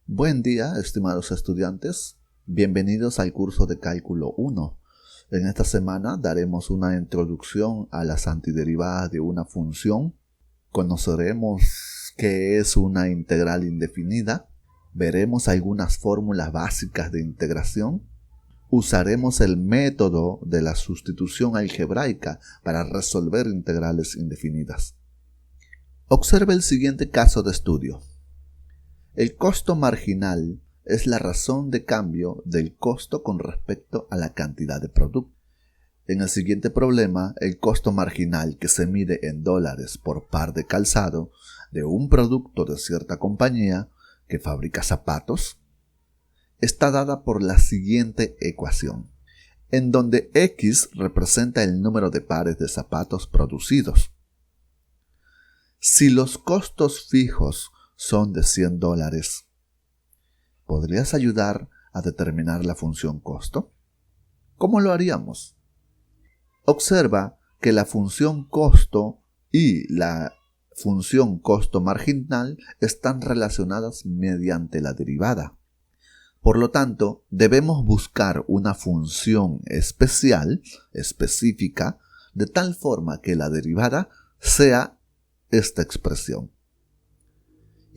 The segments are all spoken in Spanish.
Buen día, estimados estudiantes. Bienvenidos al curso de Cálculo 1. En esta semana daremos una introducción a las antiderivadas de una función. Conoceremos qué es una integral indefinida. Veremos algunas fórmulas básicas de integración. Usaremos el método de la sustitución algebraica para resolver integrales indefinidas. Observe el siguiente caso de estudio. El costo marginal es la razón de cambio del costo con respecto a la cantidad de producto. En el siguiente problema, el costo marginal que se mide en dólares por par de calzado de un producto de cierta compañía que fabrica zapatos está dada por la siguiente ecuación, en donde X representa el número de pares de zapatos producidos. Si los costos fijos son de $100, ¿podrías ayudar a determinar la función costo? ¿Cómo lo haríamos? Observa que la función costo y la función costo marginal están relacionadas mediante la derivada. Por lo tanto, debemos buscar una función específica, de tal forma que la derivada sea esta expresión.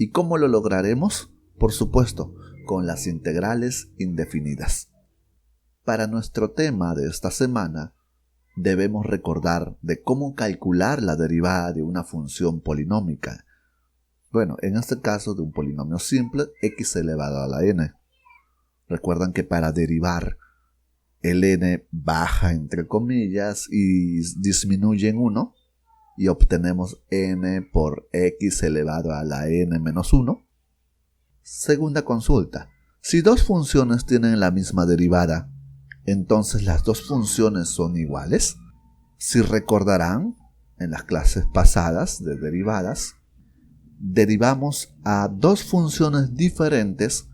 ¿Y cómo lo lograremos? Por supuesto, con las integrales indefinidas. Para nuestro tema de esta semana, debemos recordar de cómo calcular la derivada de una función polinómica. Bueno, en este caso de un polinomio simple, x elevado a la n. Recuerdan que para derivar el n baja entre comillas y disminuye en 1, y obtenemos n por x elevado a la n menos 1. Segunda consulta. Si dos funciones tienen la misma derivada, entonces las dos funciones son iguales. Si recordarán, en las clases pasadas de derivadas, derivamos a dos funciones diferentes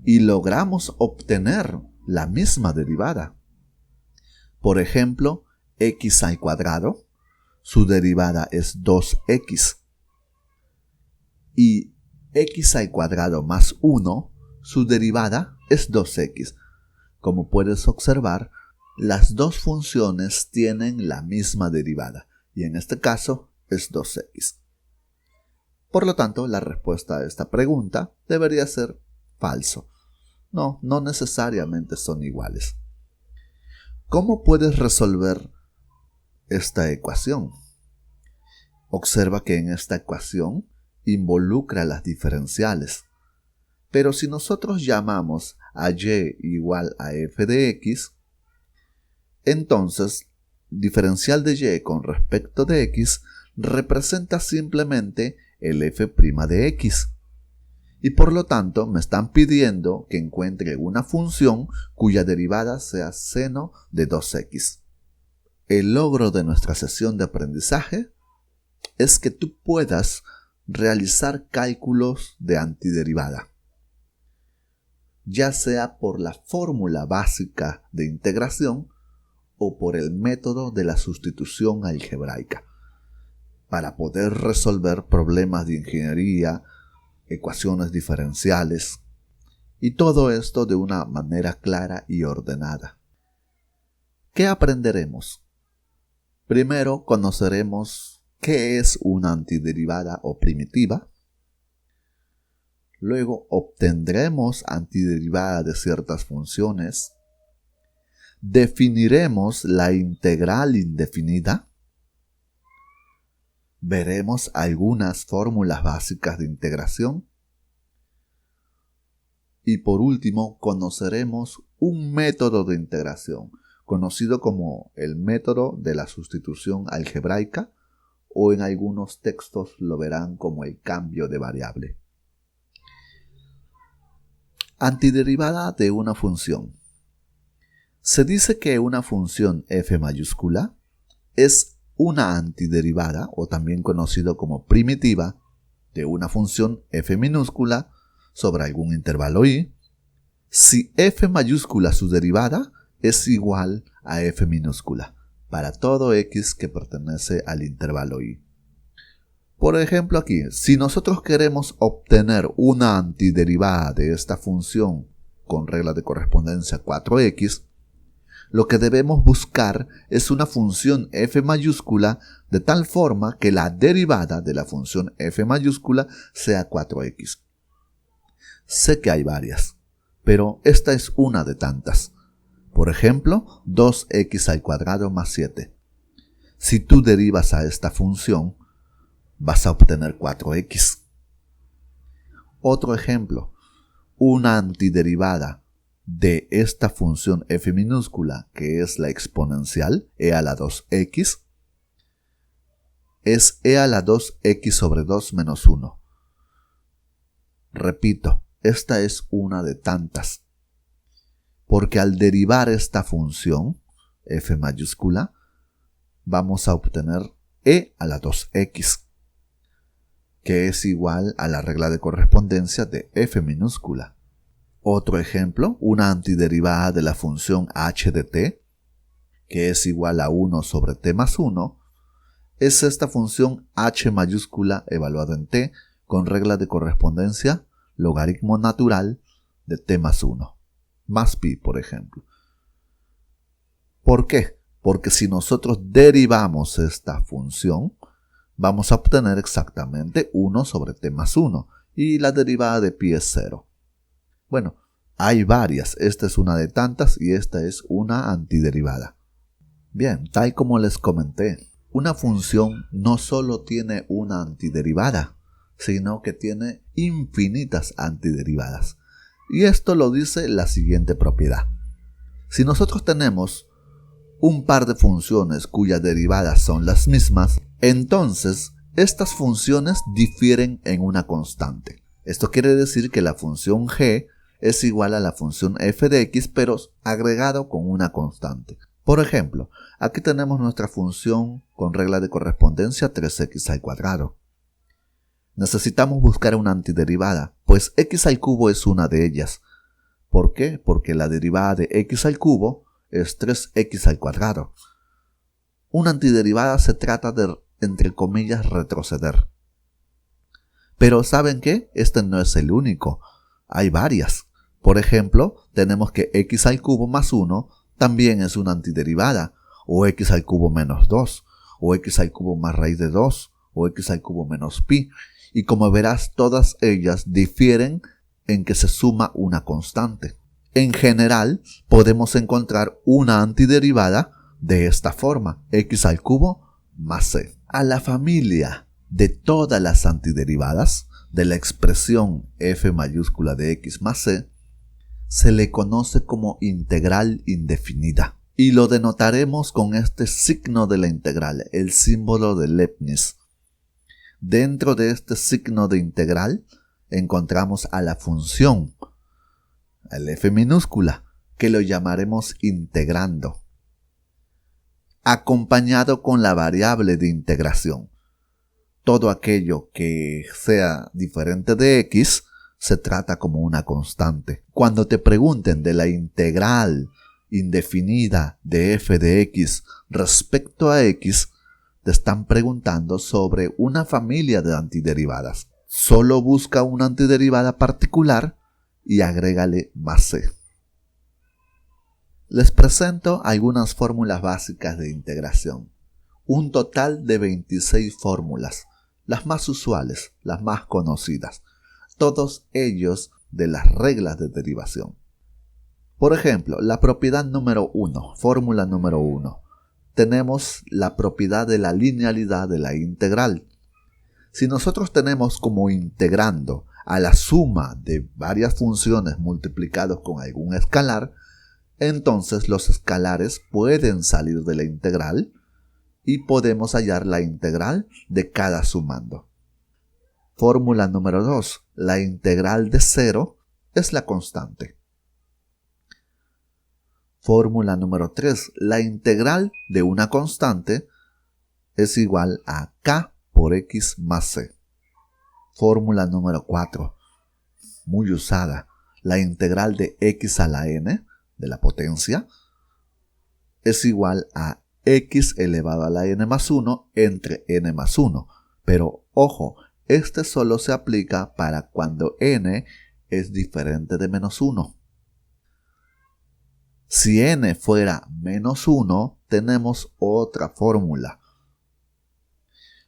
y logramos obtener la misma derivada. Por ejemplo, x al cuadrado, su derivada es 2x. Y x al cuadrado más 1, su derivada es 2x. Como puedes observar, las dos funciones tienen la misma derivada, y en este caso es 2x. Por lo tanto, la respuesta a esta pregunta debería ser falso. No necesariamente son iguales. ¿Cómo puedes resolver esta ecuación? Observa que en esta ecuación involucra las diferenciales. Pero si nosotros llamamos a y igual a f de x, entonces diferencial de y con respecto de x representa simplemente el f' de x. Y por lo tanto me están pidiendo que encuentre una función cuya derivada sea seno de 2x. El logro de nuestra sesión de aprendizaje es que tú puedas realizar cálculos de antiderivada, ya sea por la fórmula básica de integración o por el método de la sustitución algebraica, para poder resolver problemas de ingeniería, ecuaciones diferenciales, y todo esto de una manera clara y ordenada. ¿Qué aprenderemos? Primero conoceremos qué es una antiderivada o primitiva. Luego obtendremos antiderivada de ciertas funciones. Definiremos la integral indefinida. Veremos algunas fórmulas básicas de integración. Y por último, conoceremos un método de integración, conocido como el método de la sustitución algebraica, o en algunos textos lo verán como el cambio de variable. Antiderivada de una función. Se dice que una función f mayúscula es una antiderivada, o también conocido como primitiva, de una función f minúscula sobre algún intervalo y, si f mayúscula su derivada es igual a f minúscula, para todo x que pertenece al intervalo y. Por ejemplo aquí, si nosotros queremos obtener una antiderivada de esta función con regla de correspondencia 4x, lo que debemos buscar es una función f mayúscula de tal forma que la derivada de la función f mayúscula sea 4x. Sé que hay varias, pero esta es una de tantas. Por ejemplo, 2x al cuadrado más 7. Si tú derivas a esta función, vas a obtener 4x. Otro ejemplo, una antiderivada de esta función f minúscula, que es la exponencial e a la 2x, es e a la 2x sobre 2 menos 1. Repito, esta es una de tantas, porque al derivar esta función, f mayúscula, vamos a obtener e a la 2x, que es igual a la regla de correspondencia de f minúscula. Otro ejemplo, una antiderivada de la función h de t, que es igual a 1 sobre t más 1, es esta función h mayúscula evaluada en t con regla de correspondencia logaritmo natural de t más 1, más pi, por ejemplo. ¿Por qué? Porque si nosotros derivamos esta función, vamos a obtener exactamente 1 sobre t más 1 y la derivada de pi es 0. Bueno, hay varias, esta es una de tantas y esta es una antiderivada. Bien, tal como les comenté, una función no solo tiene una antiderivada, sino que tiene infinitas antiderivadas. Y esto lo dice la siguiente propiedad. Si nosotros tenemos un par de funciones cuyas derivadas son las mismas, entonces estas funciones difieren en una constante. Esto quiere decir que la función g es igual a la función f de x, pero agregado con una constante. Por ejemplo, aquí tenemos nuestra función con regla de correspondencia 3x al cuadrado. Necesitamos buscar una antiderivada, pues x al cubo es una de ellas. ¿Por qué? Porque la derivada de x al cubo es 3x al cuadrado. Una antiderivada se trata de, entre comillas, retroceder. Pero ¿saben qué? Este no es el único. Hay varias. Por ejemplo, tenemos que x al cubo más 1 también es una antiderivada, o x al cubo menos 2, o x al cubo más raíz de 2, o x al cubo menos pi. Y como verás, todas ellas difieren en que se suma una constante. En general, podemos encontrar una antiderivada de esta forma, x al cubo más c. A la familia de todas las antiderivadas de la expresión f mayúscula de x más c se le conoce como integral indefinida y lo denotaremos con este signo de la integral, el símbolo de Leibniz. Dentro de este signo de integral encontramos a la función, el f minúscula, que lo llamaremos integrando, acompañado con la variable de integración. Todo aquello que sea diferente de x se trata como una constante. Cuando te pregunten de la integral indefinida de f de x respecto a x, te están preguntando sobre una familia de antiderivadas. Solo busca una antiderivada particular y agrégale más c. Les presento algunas fórmulas básicas de integración. Un total de 26 fórmulas, las más usuales, las más conocidas. Todos ellos de las reglas de derivación. Por ejemplo, la propiedad número 1, fórmula número 1. Tenemos la propiedad de la linealidad de la integral. Si nosotros tenemos como integrando a la suma de varias funciones multiplicados con algún escalar, entonces los escalares pueden salir de la integral y podemos hallar la integral de cada sumando. Fórmula número 2. La integral de 0 es la constante. Fórmula número 3. La integral de una constante es igual a k por x más c. Fórmula número 4. Muy usada. La integral de x a la n, de la potencia, es igual a x elevado a la n más 1 entre n más 1. Pero ojo, este solo se aplica para cuando n es diferente de menos 1. Si n fuera menos 1, tenemos otra fórmula.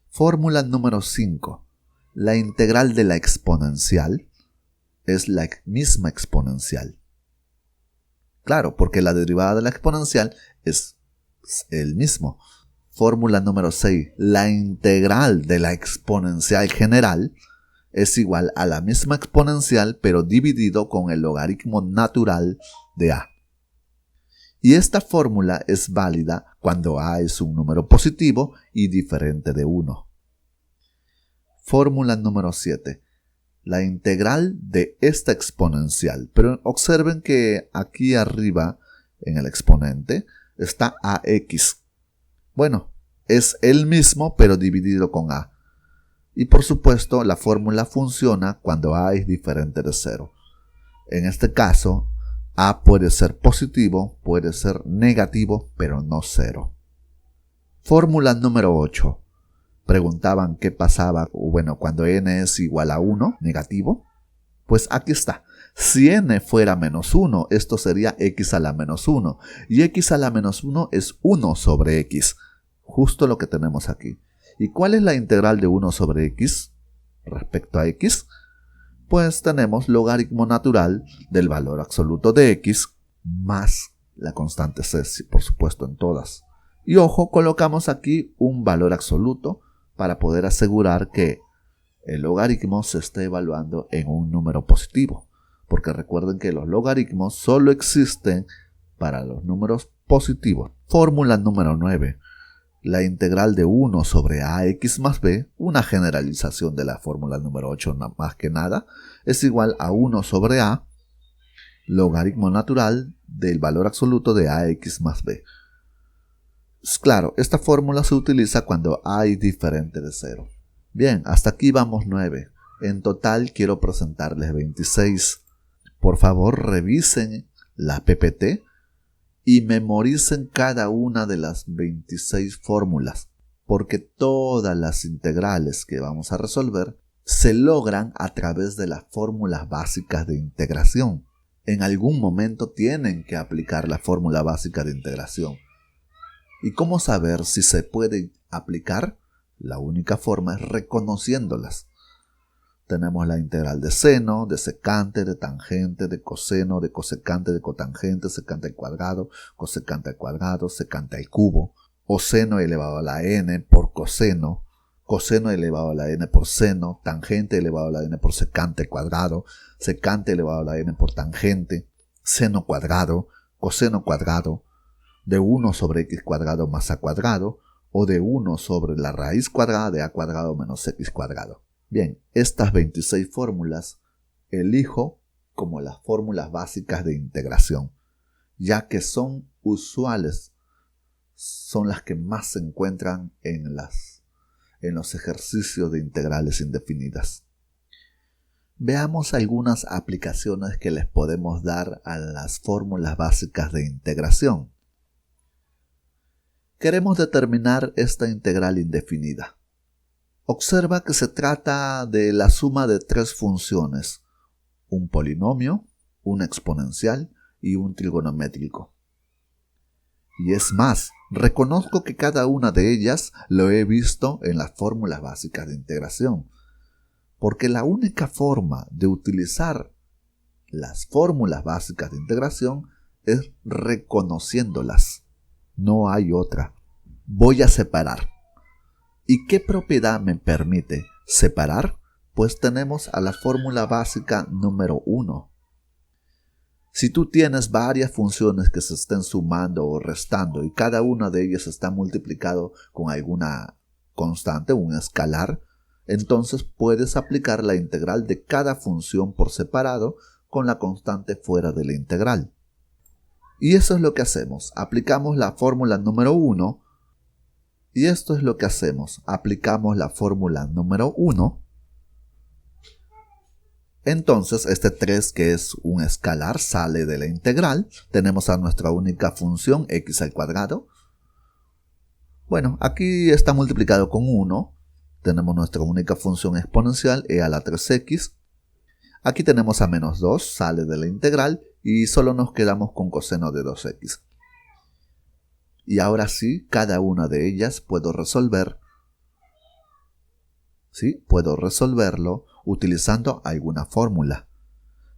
Fórmula número 5. La integral de la exponencial es la misma exponencial. Claro, porque la derivada de la exponencial es el mismo. Fórmula número 6. La integral de la exponencial general es igual a la misma exponencial, pero dividido con el logaritmo natural de a. Y esta fórmula es válida cuando a es un número positivo y diferente de 1. Fórmula número 7. La integral de esta exponencial. Pero observen que aquí arriba, en el exponente, está ax. Bueno, es el mismo, pero dividido con a. Y por supuesto, la fórmula funciona cuando a es diferente de 0. En este caso, a puede ser positivo, puede ser negativo, pero no 0. Fórmula número 8. Preguntaban qué pasaba, cuando n es igual a 1, negativo. Pues aquí está. Si n fuera menos 1, esto sería x a la menos 1. Y x a la menos 1 es 1 sobre x. Justo lo que tenemos aquí. ¿Y cuál es la integral de 1 sobre x respecto a x? Pues tenemos logaritmo natural del valor absoluto de x más la constante c, por supuesto en todas. Y ojo, colocamos aquí un valor absoluto para poder asegurar que el logaritmo se esté evaluando en un número positivo. Porque recuerden que los logaritmos solo existen para los números positivos. Fórmula número 9. La integral de 1 sobre ax más b, una generalización de la fórmula número 8 más que nada, es igual a 1 sobre a, logaritmo natural del valor absoluto de ax más b. Claro, esta fórmula se utiliza cuando a es diferente de 0. Bien, hasta aquí vamos 9. En total quiero presentarles 26. Por favor, revisen la PPT y memoricen cada una de las 26 fórmulas, porque todas las integrales que vamos a resolver se logran a través de las fórmulas básicas de integración. En algún momento tienen que aplicar la fórmula básica de integración. ¿Y cómo saber si se puede aplicar? La única forma es reconociéndolas. Tenemos la integral de seno, de secante, de tangente, de coseno, de cosecante, de cotangente, secante al cuadrado, cosecante al cuadrado, secante al cubo, o seno elevado a la n por coseno, coseno elevado a la n por seno, tangente elevado a la n por secante al cuadrado, secante elevado a la n por tangente, seno cuadrado, coseno cuadrado, de 1 sobre x cuadrado más a cuadrado, o de 1 sobre la raíz cuadrada de a cuadrado menos x cuadrado. Bien, estas 26 fórmulas elijo como las fórmulas básicas de integración, ya que son usuales, son las que más se encuentran en los ejercicios de integrales indefinidas. Veamos algunas aplicaciones que les podemos dar a las fórmulas básicas de integración. Queremos determinar esta integral indefinida. Observa que se trata de la suma de 3 funciones, un polinomio, un exponencial y un trigonométrico. Y es más, reconozco que cada una de ellas lo he visto en las fórmulas básicas de integración, porque la única forma de utilizar las fórmulas básicas de integración es reconociéndolas. No hay otra. Voy a separar. ¿Y qué propiedad me permite separar? Pues tenemos a la fórmula básica número 1. Si tú tienes varias funciones que se estén sumando o restando y cada una de ellas está multiplicado con alguna constante, un escalar, entonces puedes aplicar la integral de cada función por separado con la constante fuera de la integral. Y eso es lo que hacemos. Aplicamos la fórmula número 1. Y esto es lo que hacemos. Aplicamos la fórmula número 1. Entonces, este 3, que es un escalar, sale de la integral. Tenemos a nuestra única función, x al cuadrado. Bueno, aquí está multiplicado con 1. tenemos nuestra única función exponencial e a la 3x. Aquí tenemos a menos 2, sale de la integral y solo nos quedamos con coseno de 2x. Y ahora sí, cada una de ellas puedo resolver. ¿Sí? Puedo resolverlo utilizando alguna fórmula.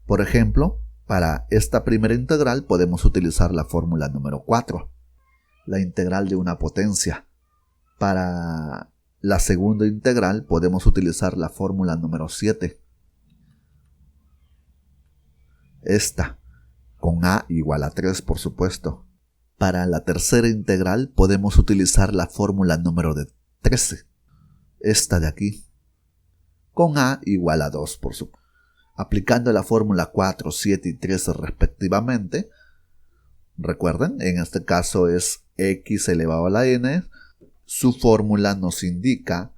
Por ejemplo, para esta primera integral podemos utilizar la fórmula número 4, la integral de una potencia. Para la segunda integral podemos utilizar la fórmula número 7. Esta, con a igual a 3, por supuesto. Para la tercera integral podemos utilizar la fórmula número 13. Esta de aquí, con a igual a 2, por supuesto. Aplicando la fórmula 4, 7 y 13 respectivamente, recuerden, en este caso es x elevado a la n, su fórmula nos indica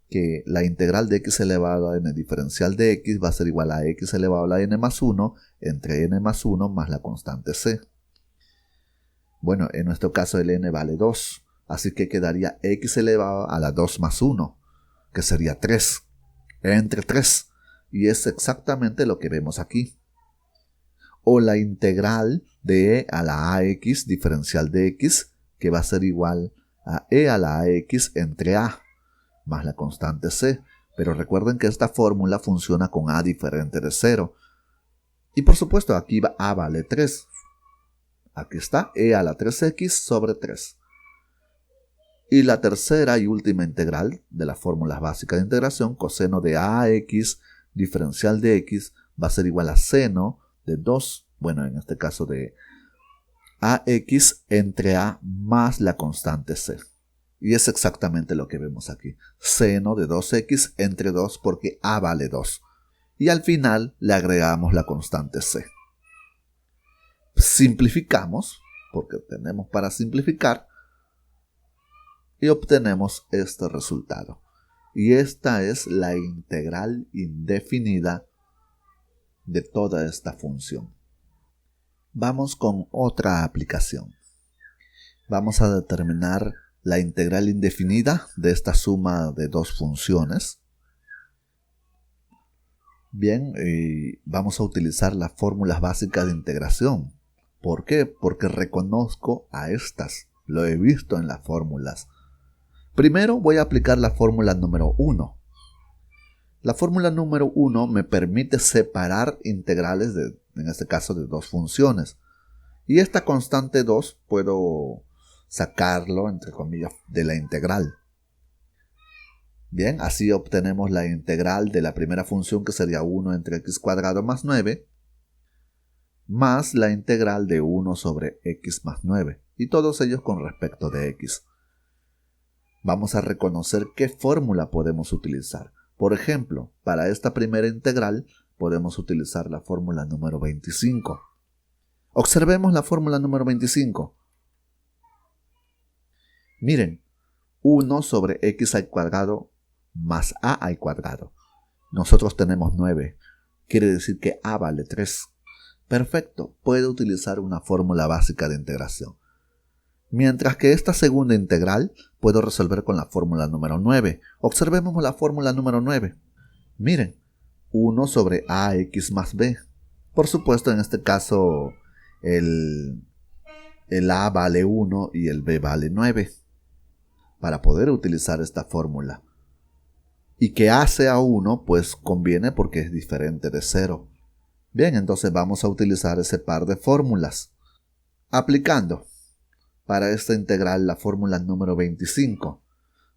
que la integral de x elevado a n diferencial de x va a ser igual a x elevado a la n más 1 entre n más 1 más la constante c. Bueno, en nuestro caso el n vale 2, así que quedaría x elevado a la 2 más 1, que sería 3, entre 3. Y es exactamente lo que vemos aquí. O la integral de e a la ax diferencial de x, que va a ser igual a e a la ax entre a, más la constante c. Pero recuerden que esta fórmula funciona con a diferente de 0. Y por supuesto aquí a vale 3. Aquí está e a la 3x sobre 3. Y la tercera y última integral de las fórmulas básicas de integración, coseno de ax diferencial de x, va a ser igual a seno de 2, bueno, en este caso de ax entre a más la constante c. Y es exactamente lo que vemos aquí. Seno de 2x entre 2 porque a vale 2. Y al final le agregamos la constante c. Simplificamos, porque tenemos para simplificar, y obtenemos este resultado. Y esta es la integral indefinida de toda esta función. Vamos con otra aplicación. Vamos a determinar la integral indefinida de esta suma de dos funciones. Bien, vamos a utilizar las fórmulas básicas de integración. ¿Por qué? Porque reconozco a estas. Lo he visto en las fórmulas. Primero voy a aplicar la fórmula número 1. La fórmula número 1 me permite separar integrales, en este caso, de dos funciones. Y esta constante 2 puedo sacarlo, entre comillas, de la integral. Bien, así obtenemos la integral de la primera función, que sería 1 entre x cuadrado más 9, más la integral de 1 sobre x más 9, y todos ellos con respecto de x. Vamos a reconocer qué fórmula podemos utilizar. Por ejemplo, para esta primera integral podemos utilizar la fórmula número 25. Observemos la fórmula número 25. Miren, 1 sobre x al cuadrado más a al cuadrado. Nosotros tenemos 9. Quiere decir que a vale 3. Perfecto, puedo utilizar una fórmula básica de integración. Mientras que esta segunda integral puedo resolver con la fórmula número 9. Observemos la fórmula número 9. Miren, 1 sobre ax más b. Por supuesto, en este caso, el a vale 1 y el b vale 9. Para poder utilizar esta fórmula. Y que a sea 1, pues conviene porque es diferente de 0. Bien, entonces vamos a utilizar ese par de fórmulas. Aplicando para esta integral la fórmula número 25.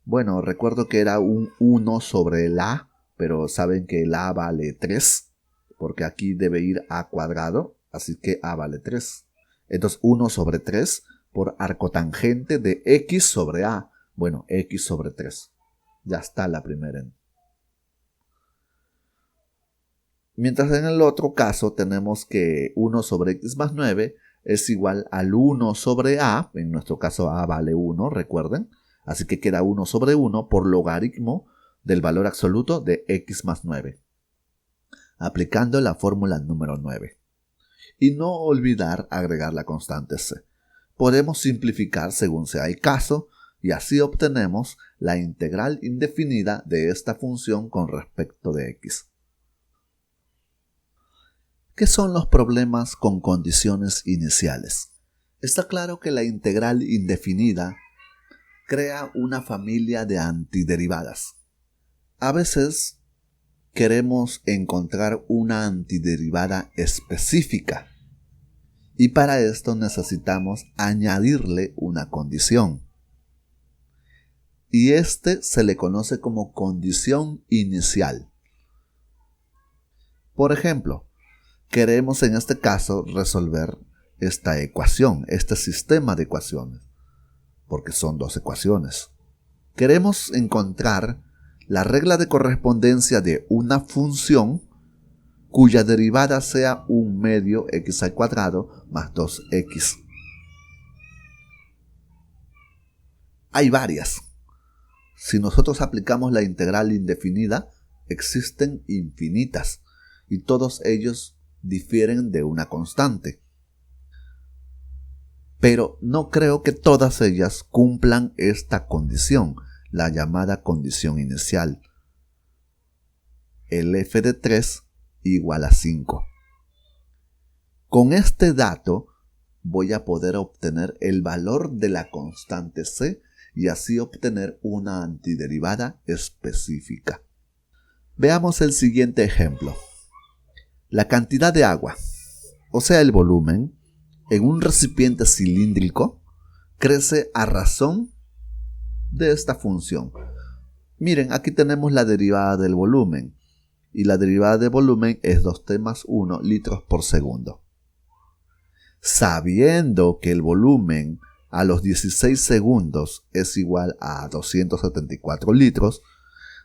Bueno, recuerdo que era un 1 sobre el a, pero saben que el a vale 3, porque aquí debe ir a cuadrado, así que a vale 3. Entonces 1 sobre 3 por arcotangente de x sobre a. Bueno, x sobre 3. Ya está la primera. Mientras en el otro caso tenemos que 1 sobre x más 9 es igual al 1 sobre a. En nuestro caso a vale 1, recuerden. Así que queda 1 sobre 1 por logaritmo del valor absoluto de x más 9. Aplicando la fórmula número 9. Y no olvidar agregar la constante c. Podemos simplificar según sea el caso y así obtenemos la integral indefinida de esta función con respecto de x. ¿Qué son los problemas con condiciones iniciales? Está claro que la integral indefinida crea una familia de antiderivadas. A veces queremos encontrar una antiderivada específica y para esto necesitamos añadirle una condición. Y se le conoce como condición inicial. Por ejemplo, queremos en este caso resolver esta ecuación, este sistema de ecuaciones, porque son dos ecuaciones. Queremos encontrar la regla de correspondencia de una función cuya derivada sea 1 medio x al cuadrado más 2x. Hay varias. Si nosotros aplicamos la integral indefinida, existen infinitas y todos ellos difieren de una constante. Pero no creo que todas ellas cumplan esta condición, la llamada condición inicial. El f de 3 igual a 5. Con este dato voy a poder obtener el valor de la constante c y así obtener una antiderivada específica. Veamos el siguiente ejemplo. La cantidad de agua, o sea el volumen, en un recipiente cilíndrico crece a razón de esta función. Miren, aquí tenemos la derivada del volumen y la derivada del volumen es 2t más 1 litros por segundo. Sabiendo que el volumen a los 16 segundos es igual a 274 litros,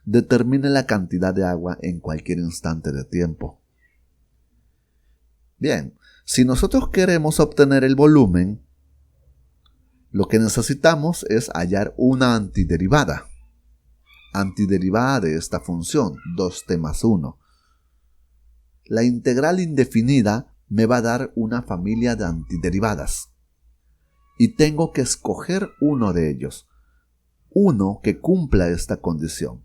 determine la cantidad de agua en cualquier instante de tiempo. Bien, si nosotros queremos obtener el volumen, lo que necesitamos es hallar una antiderivada de esta función, 2t más 1. La integral indefinida me va a dar una familia de antiderivadas y tengo que escoger uno de ellos, uno que cumpla esta condición.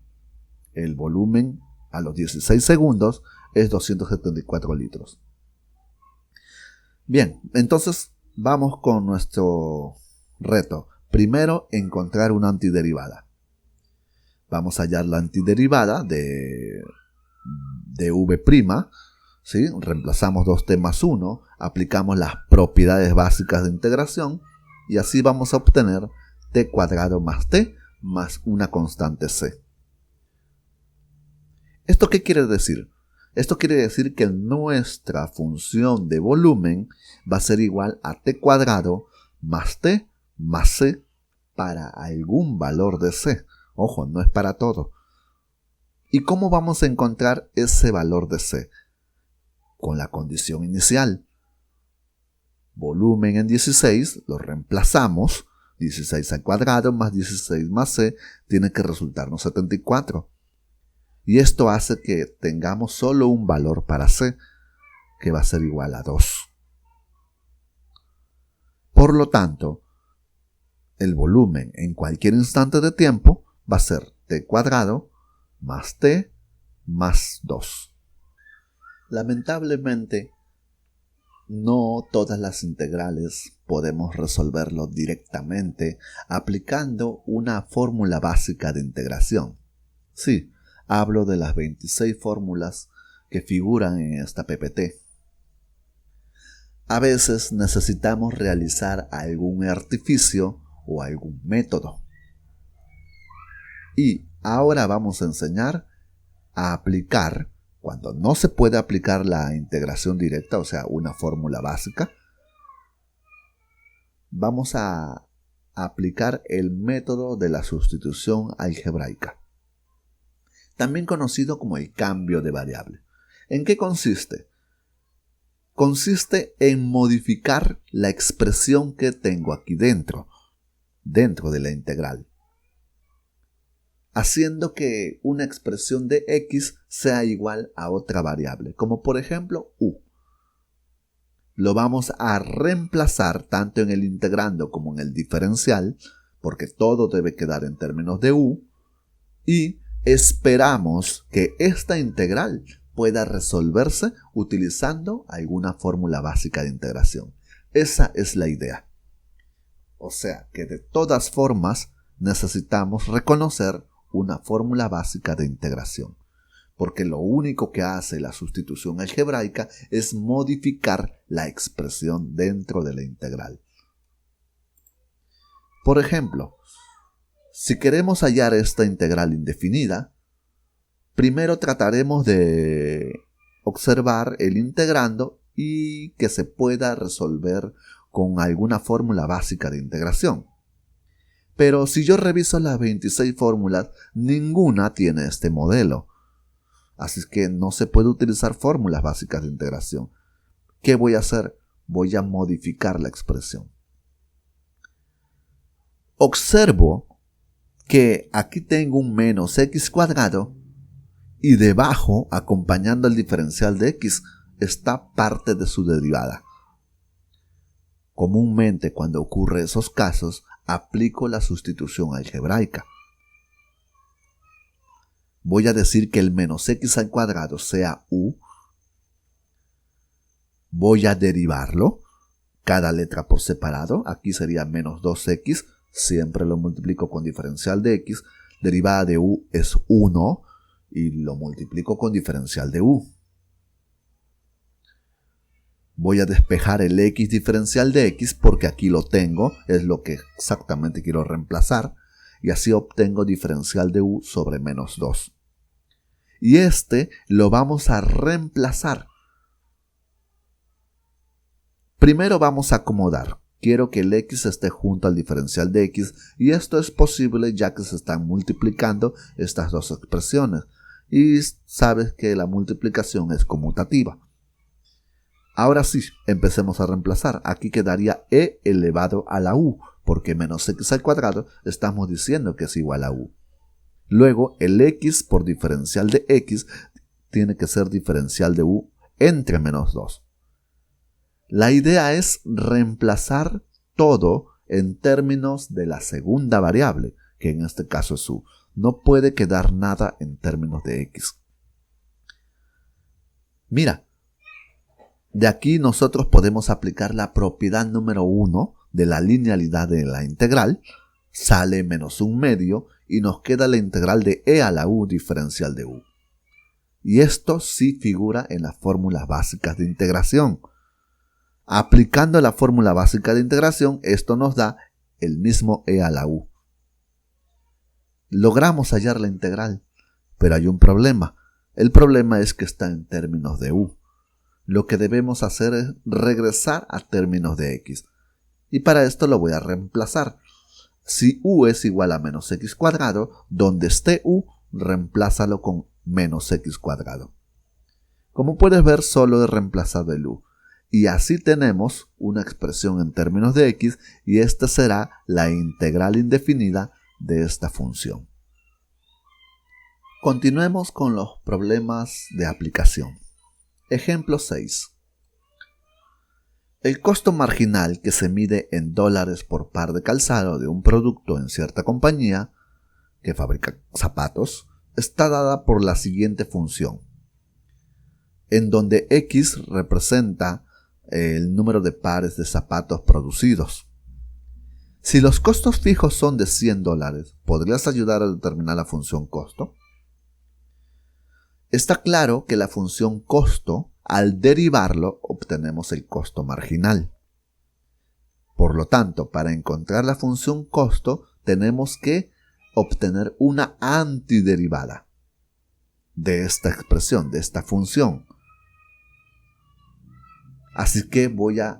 El volumen a los 16 segundos es 274 litros. Bien, entonces vamos con nuestro reto. Primero, encontrar una antiderivada. Vamos a hallar la antiderivada de v', ¿sí? Reemplazamos 2t más 1, aplicamos las propiedades básicas de integración y así vamos a obtener t cuadrado más t más una constante c. ¿Esto qué quiere decir? Esto quiere decir que nuestra función de volumen va a ser igual a t cuadrado más t más c para algún valor de c. Ojo, no es para todo. ¿Y cómo vamos a encontrar ese valor de c? Con la condición inicial. Volumen en 16, lo reemplazamos. 16 al cuadrado más 16 más c tiene que resultarnos 74. Y esto hace que tengamos solo un valor para c, que va a ser igual a 2. Por lo tanto, el volumen en cualquier instante de tiempo va a ser t cuadrado más t más 2. Lamentablemente, no todas las integrales podemos resolverlo directamente aplicando una fórmula básica de integración. Sí, hablo de las 26 fórmulas que figuran en esta PPT. A veces necesitamos realizar algún artificio o algún método. Y ahora vamos a enseñar a aplicar, cuando no se puede aplicar la integración directa, o sea, una fórmula básica, vamos a aplicar el método de la sustitución algebraica, también conocido como el cambio de variable. ¿En qué consiste? Consiste en modificar la expresión que tengo aquí dentro de la integral, haciendo que una expresión de x sea igual a otra variable, como por ejemplo u. Lo vamos a reemplazar tanto en el integrando como en el diferencial porque todo debe quedar en términos de u, y esperamos que esta integral pueda resolverse utilizando alguna fórmula básica de integración. Esa es la idea. O sea que de todas formas necesitamos reconocer una fórmula básica de integración, porque lo único que hace la sustitución algebraica es modificar la expresión dentro de la integral. Por ejemplo, si queremos hallar esta integral indefinida, primero trataremos de observar el integrando y que se pueda resolver con alguna fórmula básica de integración. Pero si yo reviso las 26 fórmulas, ninguna tiene este modelo. Así que no se puede utilizar fórmulas básicas de integración. ¿Qué voy a hacer? Voy a modificar la expresión. Observo que aquí tengo un menos x cuadrado y debajo, acompañando el diferencial de x, está parte de su derivada. Comúnmente, cuando ocurre esos casos, aplico la sustitución algebraica. Voy a decir que el menos x al cuadrado sea u. Voy a derivarlo, cada letra por separado. Aquí sería menos 2x, siempre lo multiplico con diferencial de x. Derivada de u es 1 y lo multiplico con diferencial de u. Voy a despejar el x diferencial de x porque aquí lo tengo, es lo que exactamente quiero reemplazar, y así obtengo diferencial de u sobre menos 2. Y este lo vamos a reemplazar. Primero vamos a acomodar. Quiero que el x esté junto al diferencial de x, y esto es posible ya que se están multiplicando estas dos expresiones, y sabes que la multiplicación es conmutativa. Ahora sí, empecemos a reemplazar. Aquí quedaría e elevado a la u, porque menos x al cuadrado estamos diciendo que es igual a u. Luego, el x por diferencial de x tiene que ser diferencial de u entre menos 2. La idea es reemplazar todo en términos de la segunda variable, que en este caso es u. No puede quedar nada en términos de x. Mira, de aquí nosotros podemos aplicar la propiedad número 1 de la linealidad de la integral. Sale menos un medio y nos queda la integral de e a la u diferencial de u. Y esto sí figura en las fórmulas básicas de integración. Aplicando la fórmula básica de integración, esto nos da el mismo e a la u. Logramos hallar la integral, pero hay un problema. El problema es que está en términos de u. Lo que debemos hacer es regresar a términos de x. Y para esto lo voy a reemplazar. Si u es igual a menos x cuadrado, donde esté u, reemplázalo con menos x cuadrado. Como puedes ver, solo he reemplazado el u. Y así tenemos una expresión en términos de x, y esta será la integral indefinida de esta función. Continuemos con los problemas de aplicación. Ejemplo 6. El costo marginal que se mide en dólares por par de calzado de un producto en cierta compañía que fabrica zapatos está dada por la siguiente función, en donde x representa el número de pares de zapatos producidos. Si los costos fijos son de $100, ¿podrías ayudar a determinar la función costo? Está claro que la función costo, al derivarlo, obtenemos el costo marginal. Por lo tanto, para encontrar la función costo, tenemos que obtener una antiderivada de esta expresión, de esta función. Así que voy a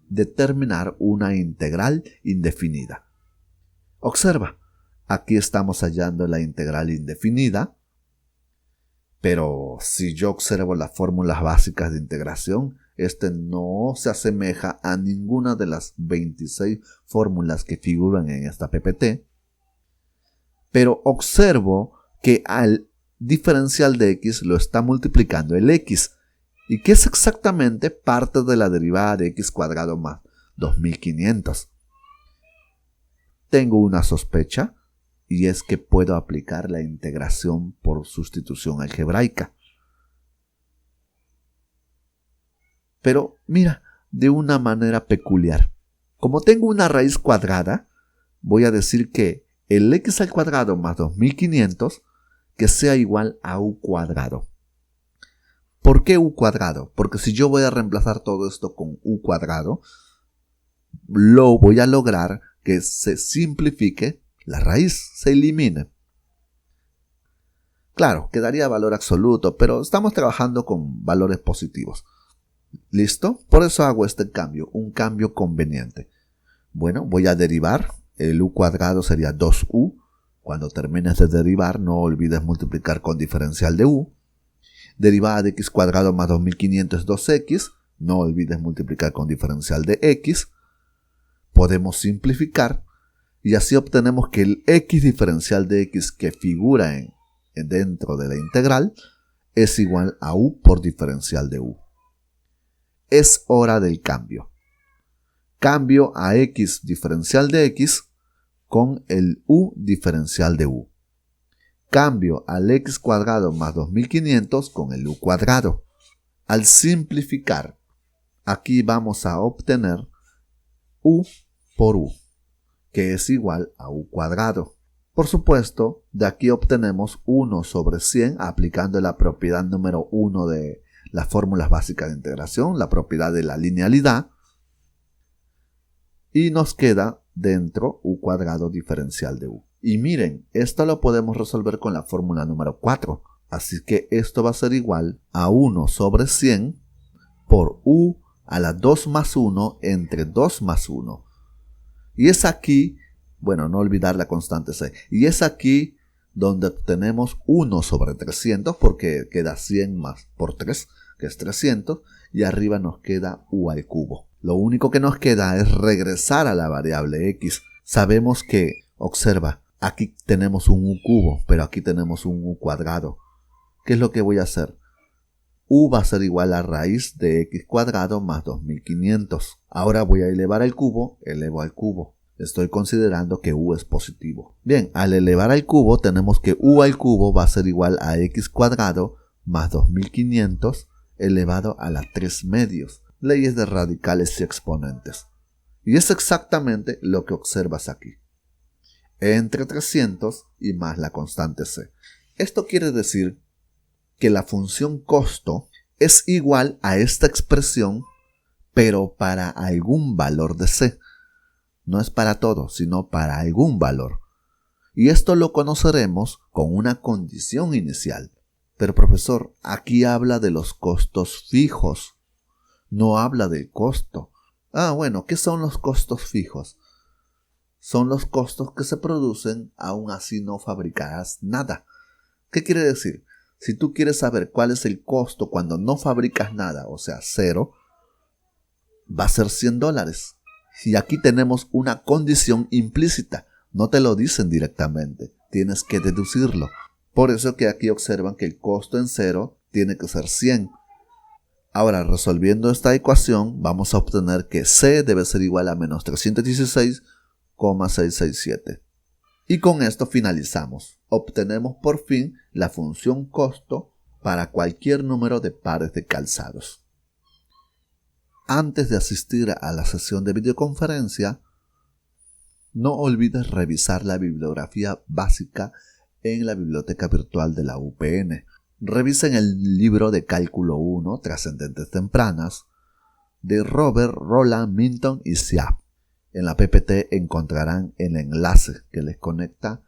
determinar una integral indefinida. Observa, aquí estamos hallando la integral indefinida. Pero si yo observo las fórmulas básicas de integración, este no se asemeja a ninguna de las 26 fórmulas que figuran en esta PPT. Pero observo que al diferencial de x lo está multiplicando el x, y que es exactamente parte de la derivada de x cuadrado más 2500. tengo una sospecha, y es que puedo aplicar la integración por sustitución algebraica. Pero mira, de una manera peculiar. Como tengo una raíz cuadrada, voy a decir que el x al cuadrado más 2500 que sea igual a u cuadrado. ¿Por qué u cuadrado? Porque si yo voy a reemplazar todo esto con u cuadrado, lo voy a lograr que se simplifique, la raíz se elimine. Claro, quedaría valor absoluto, pero estamos trabajando con valores positivos. ¿Listo? Por eso hago este cambio, un cambio conveniente. Bueno, voy a derivar. El u cuadrado sería 2u. Cuando termines de derivar, no olvides multiplicar con diferencial de u. Derivada de x cuadrado más 2500 es 2x. No olvides multiplicar con diferencial de x. Podemos simplificar y así obtenemos que el x diferencial de x que figura dentro de la integral es igual a u por diferencial de u. Es hora del cambio. Cambio a x diferencial de x con el u diferencial de u. Cambio al x cuadrado más 2500 con el u cuadrado. Al simplificar, aquí vamos a obtener u por u, que es igual a u cuadrado. Por supuesto, de aquí obtenemos 1 sobre 100 aplicando la propiedad número 1 de las fórmulas básicas de integración, la propiedad de la linealidad, y nos queda dentro u cuadrado diferencial de u. Y miren, esto lo podemos resolver con la fórmula número 4, así que esto va a ser igual a 1 sobre 100 por u a la 2 más 1 entre 2 más 1. Y es aquí, bueno, no olvidar la constante c, y es aquí donde obtenemos 1 sobre 300 porque queda 100 más por 3, que es 300, y arriba nos queda u al cubo. Lo único que nos queda es regresar a la variable x. Sabemos que, observa, aquí tenemos un u cubo, pero aquí tenemos un u cuadrado. ¿Qué es lo que voy a hacer? U va a ser igual a raíz de x cuadrado más 2500. Ahora voy a elevar al cubo, elevo al cubo. Estoy considerando que u es positivo. Bien, al elevar al cubo tenemos que u al cubo va a ser igual a x cuadrado más 2500 elevado a la 3 medios. Leyes de radicales y exponentes. Y es exactamente lo que observas aquí. Entre 300 y más la constante c. Esto quiere decir que la función costo es igual a esta expresión, pero para algún valor de c. No es para todo, sino para algún valor. Y esto lo conoceremos con una condición inicial. Pero profesor, aquí habla de los costos fijos. No habla del costo. Bueno, ¿qué son los costos fijos? Son los costos que se producen aún así no fabricarás nada. ¿Qué quiere decir? Si tú quieres saber cuál es el costo cuando no fabricas nada, o sea, 0, va a ser $100. Y aquí tenemos una condición implícita. No te lo dicen directamente. Tienes que deducirlo. Por eso que aquí observan que el costo en 0 tiene que ser 100. Ahora, resolviendo esta ecuación, vamos a obtener que C debe ser igual a menos 316,667. Y con esto finalizamos. Obtenemos por fin la función costo para cualquier número de pares de calzados. Antes de asistir a la sesión de videoconferencia, no olvides revisar la bibliografía básica en la biblioteca virtual de la UPN. Revisen el libro de Cálculo 1, Trascendentes Tempranas, de Robert, Roland, Minton y Siap. En la PPT encontrarán el enlace que les conecta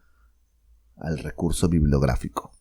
al recurso bibliográfico.